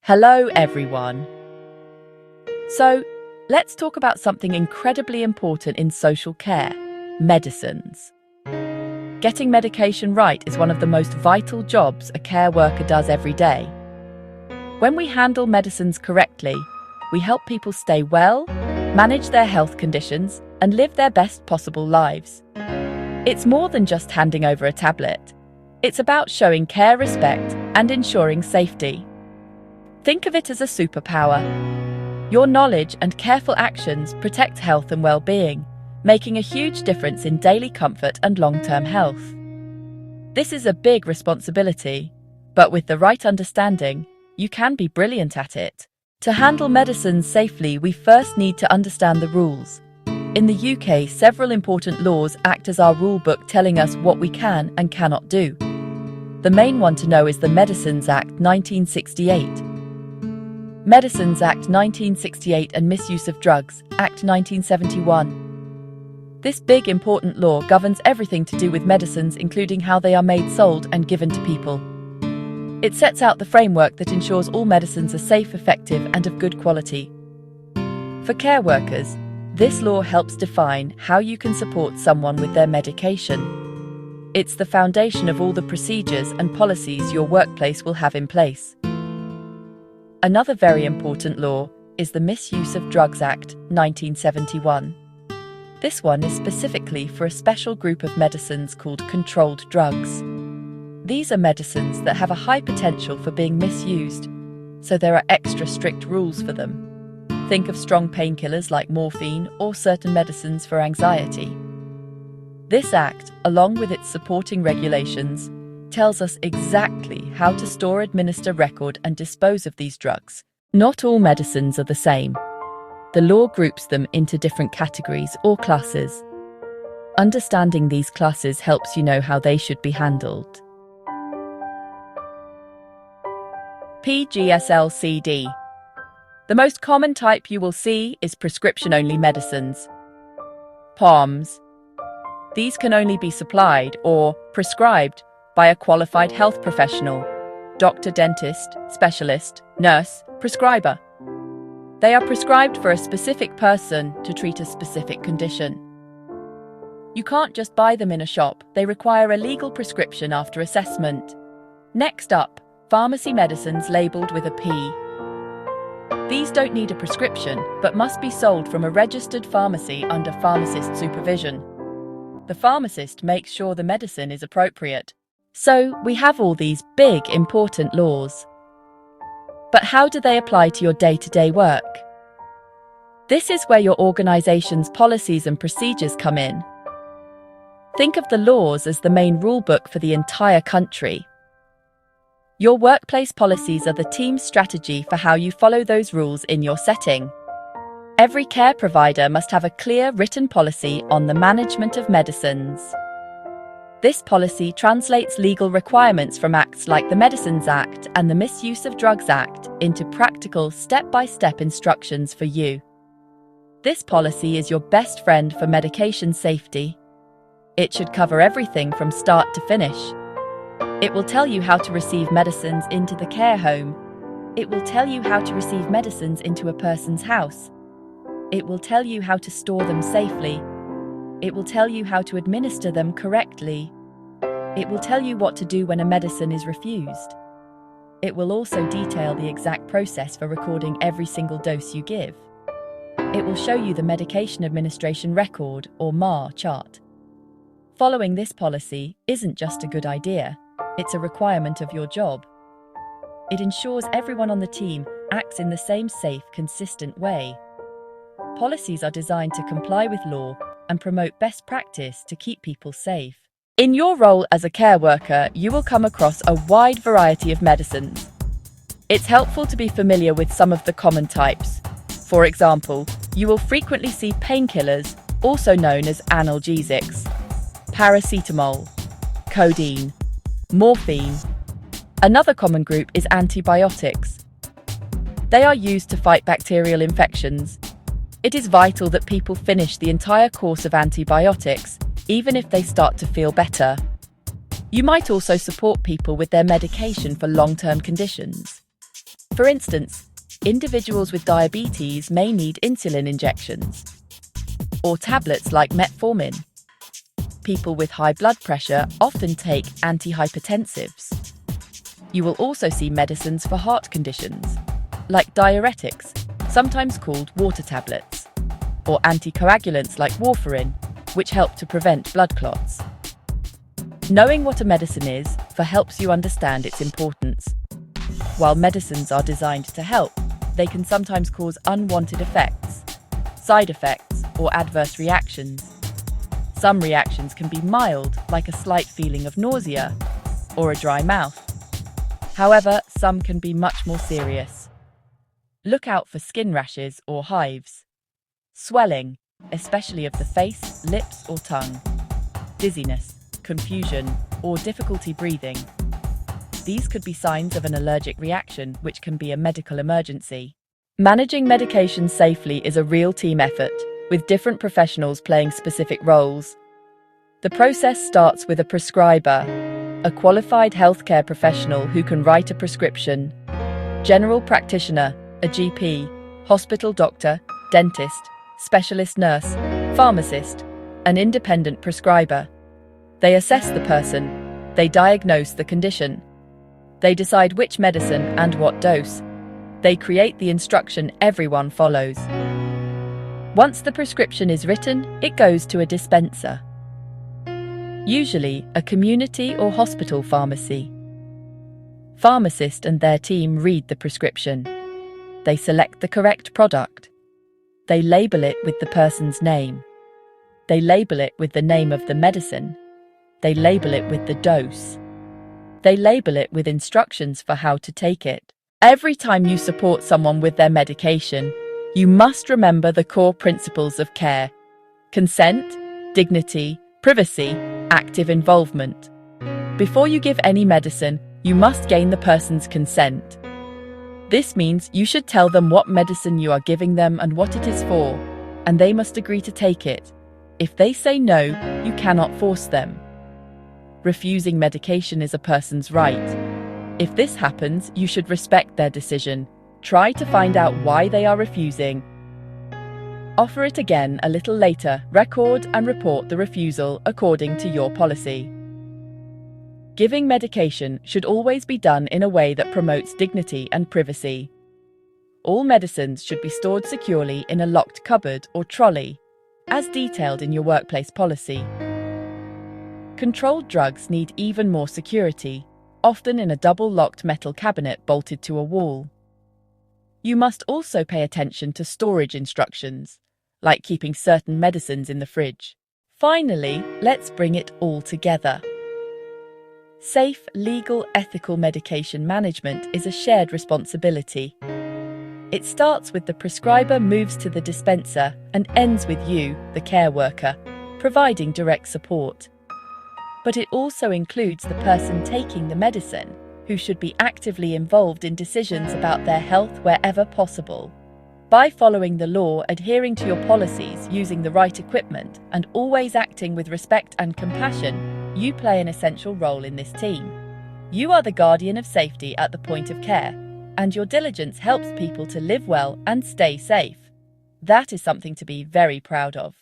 Hello, everyone. So, let's talk about something incredibly important in social care: medicines. Getting medication right is one of the most vital jobs a care worker does every day. When we handle medicines correctly, we help people stay well, manage their health conditions, and live their best possible lives. It's more than just handing over a tablet. It's about showing care, respect, and ensuring safety. Think of it as a superpower. Your knowledge and careful actions protect health and well-being, making a huge difference in daily comfort and long-term health. This is a big responsibility, but with the right understanding, you can be brilliant at it. To handle medicines safely, we first need to understand the rules. In the UK, several important laws act as our rule book, telling us what we can and cannot do. The main one to know is the Medicines Act 1968. Medicines Act 1968 and Misuse of Drugs Act 1971. This big important law governs everything to do with medicines, including how they are made, sold, and given to people. It sets out the framework that ensures all medicines are safe, effective, and of good quality. For care workers, this law helps define how you can support someone with their medication. It's the foundation of all the procedures and policies your workplace will have in place. Another very important law is the Misuse of Drugs Act 1971. This one is specifically for a special group of medicines called controlled drugs. These are medicines that have a high potential for being misused, so there are extra strict rules for them. Think of strong painkillers like morphine or certain medicines for anxiety. This act, along with its supporting regulations, tells us exactly how to store, administer, record, and dispose of these drugs. Not all medicines are the same. The law groups them into different categories or classes. Understanding these classes helps you know how they should be handled. PGSLCD. The most common type you will see is prescription-only medicines. POMs. These can only be supplied or prescribed by a qualified health professional: doctor, dentist, specialist, nurse, prescriber. They are prescribed for a specific person to treat a specific condition. You can't just buy them in a shop. They require a legal prescription after assessment. Next up, pharmacy medicines labelled with a P. These don't need a prescription, but must be sold from a registered pharmacy under pharmacist supervision. The pharmacist makes sure the medicine is appropriate. So, we have all these big, important laws. But how do they apply to your day-to-day work? This is where your organization's policies and procedures come in. Think of the laws as the main rule book for the entire country. Your workplace policies are the team's strategy for how you follow those rules in your setting. Every care provider must have a clear written policy on the management of medicines. This policy translates legal requirements from acts like the Medicines Act and the Misuse of Drugs Act into practical, step-by-step instructions for you. This policy is your best friend for medication safety. It should cover everything from start to finish. It will tell you how to receive medicines into the care home. It will tell you how to receive medicines into a person's house. It will tell you how to store them safely. It will tell you how to administer them correctly. It will tell you what to do when a medicine is refused. It will also detail the exact process for recording every single dose you give. It will show you the Medication Administration Record, or MAR, chart. Following this policy isn't just a good idea, it's a requirement of your job. It ensures everyone on the team acts in the same safe, consistent way. Policies are designed to comply with law and promote best practice to keep people safe. In your role as a care worker, you will come across a wide variety of medicines. It's helpful to be familiar with some of the common types. For example, you will frequently see painkillers, also known as analgesics, paracetamol, codeine, morphine. Another common group is antibiotics. They are used to fight bacterial infections. It is vital that people finish the entire course of antibiotics, even if they start to feel better. You might also support people with their medication for long-term conditions. For instance, individuals with diabetes may need insulin injections or tablets like metformin. People with high blood pressure often take antihypertensives. You will also see medicines for heart conditions, like diuretics, sometimes called water tablets, or anticoagulants like warfarin, which help to prevent blood clots. Knowing what a medicine is helps you understand its importance. While medicines are designed to help, they can sometimes cause unwanted effects, side effects, or adverse reactions. Some reactions can be mild, like a slight feeling of nausea or a dry mouth. However, some can be much more serious. Look out for skin rashes or hives, swelling, especially of the face, lips, or tongue, dizziness, confusion, or difficulty breathing. These could be signs of an allergic reaction, which can be a medical emergency. Managing medication safely is a real team effort, with different professionals playing specific roles. The process starts with a prescriber, a qualified healthcare professional who can write a prescription, general practitioner, a GP, hospital doctor, dentist, specialist nurse, pharmacist, an independent prescriber. They assess the person, they diagnose the condition, they decide which medicine and what dose. They create the instruction everyone follows. Once the prescription is written, it goes to a dispenser, usually a community or hospital pharmacy. Pharmacist and their team read the prescription. They select the correct product. They label it with the person's name. They label it with the name of the medicine. They label it with the dose. They label it with instructions for how to take it. Every time you support someone with their medication, you must remember the core principles of care: consent, dignity, privacy, active involvement. Before you give any medicine, you must gain the person's consent. This means you should tell them what medicine you are giving them and what it is for, and they must agree to take it. If they say no, you cannot force them. Refusing medication is a person's right. If this happens, you should respect their decision. Try to find out why they are refusing. Offer it again a little later. Record and report the refusal according to your policy. Giving medication should always be done in a way that promotes dignity and privacy. All medicines should be stored securely in a locked cupboard or trolley, as detailed in your workplace policy. Controlled drugs need even more security, often in a double-locked metal cabinet bolted to a wall. You must also pay attention to storage instructions, like keeping certain medicines in the fridge. Finally, let's bring it all together. Safe, legal, ethical medication management is a shared responsibility. It starts with the prescriber, moves to the dispenser, and ends with you, the care worker, providing direct support. But it also includes the person taking the medicine, who should be actively involved in decisions about their health wherever possible. By following the law, adhering to your policies, using the right equipment, and always acting with respect and compassion, you play an essential role in this team. You are the guardian of safety at the point of care, and your diligence helps people to live well and stay safe. That is something to be very proud of.